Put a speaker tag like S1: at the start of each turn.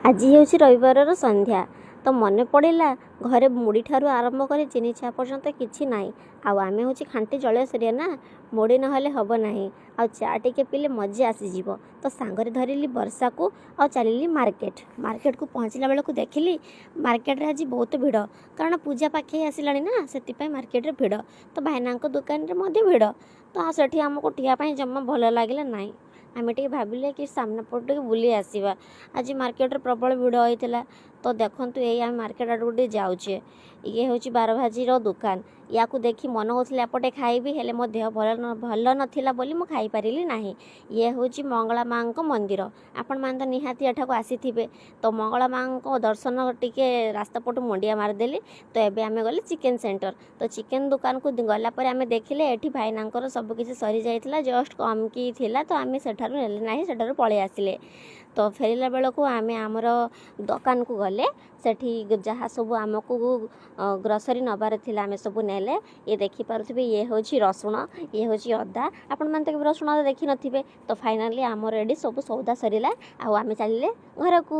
S1: ଆଜି ହେଉଛି ରବିବାରର ସନ୍ଧ୍ୟା। ତ ମନେ ପଡ଼ିଲା ଘରେ ମୁଢ଼ି ଠାରୁ ଆରମ୍ଭ କରି ଚିନି ଚା ପର୍ଯ୍ୟନ୍ତ କିଛି ନାହିଁ। ଆଉ ଆମେ ହେଉଛି ଖାଣ୍ଟି ଜଳେଶ୍ୱରିଆ ନା, ମୁଢ଼ି ନହେଲେ ହେବ ନାହିଁ। ଆଉ ଚା ଟିକେ ପିଇଲେ ମଜା ଆସିଯିବ। ତ ସାଙ୍ଗରେ ଧରିଲି ବର୍ଷାକୁ ଆଉ ଚାଲିଲି ମାର୍କେଟକୁ ପହଞ୍ଚିଲା ବେଳକୁ ଦେଖିଲି ମାର୍କେଟରେ ଆଜି ବହୁତ ଭିଡ଼, କାରଣ ପୂଜା ପାଖେଇ ଆସିଲାଣି ନା, ସେଥିପାଇଁ ମାର୍କେଟରେ ଭିଡ଼। ତ ଭାଇନାଙ୍କ ଦୋକାନରେ ମଧ୍ୟ ଭିଡ଼। ତ ସେଠି ଆମକୁ ଠିଆ ପାଇଁ ଜମା ଭଲ ଲାଗିଲା ନାହିଁ। ଆମେ ଟିକେ ଭାବିଲେ କି ସାମ୍ନା ପଟୁ ଟିକେ ବୁଲି ଆସିବା। ଆଜି ମାର୍କେଟରେ ପ୍ରବଳ ଭିଡ଼ ହୋଇଥିଲା। ତ ଦେଖନ୍ତୁ ଏଇ ଆମେ ମାର୍କେଟ ଆଡ଼କୁ ଟିକେ ଯାଉଛେ। ଇଏ ହେଉଛି ବାରଭାଜିର ଦୋକାନ। ୟାକୁ ଦେଖି ମନ ହେଉଥିଲା ଏପଟେ ଖାଇବି, ହେଲେ ମୋ ଦେହ ଭଲ ନଥିଲା ବୋଲି ମୁଁ ଖାଇପାରିଲି ନାହିଁ। ଇଏ ହେଉଛି ମଙ୍ଗଳା ମା'ଙ୍କ ମନ୍ଦିର। ଆପଣମାନେ ତ ନିହାତି ଏଠାକୁ ଆସିଥିବେ। ତ ମଙ୍ଗଳା ମା'ଙ୍କ ଦର୍ଶନ ଟିକେ ରାସ୍ତା ପଟୁ ମୁଣ୍ଡିଆ ମାରିଦେଲି। ତ ଏବେ ଆମେ ଗଲେ ଚିକେନ୍ ସେଣ୍ଟର। ତ ଚିକେନ୍ ଦୋକାନକୁ ଗଲା ପରେ ଆମେ ଦେଖିଲେ ଏଠି ଭାଇନାଙ୍କର ସବୁ କିଛି ସରିଯାଇଥିଲା, ଜଷ୍ଟ କମ୍ କି ଥିଲା। ତ ଆମେ ସେଠାରୁ ନେଲେ ନାହିଁ, ସେଠାରୁ ପଳେଇ ଆସିଲେ। ତ ଫେରିଲା ବେଳକୁ ଆମେ ଆମର ଦୋକାନକୁ ଗଲେ। ସେଠି ଯାହା ସବୁ ଆମକୁ ଗ୍ରୋସରୀ ନେବାର ଥିଲା ଆମେ ସବୁ ନେଲେ। ଇଏ ଦେଖିପାରୁଥିବେ, ଇଏ ହେଉଛି ରସୁଣ, ଇଏ ହେଉଛି ଅଦା। ଆପଣମାନେ ତ କେବେ ରସୁଣ ଅଦା ଦେଖିନଥିବେ। ତ ଫାଇନାଲି ଆମର ଏଠି ସବୁ ସଉଦା ସରିଲା, ଆଉ ଆମେ ଚାଲିଲେ ଘରକୁ।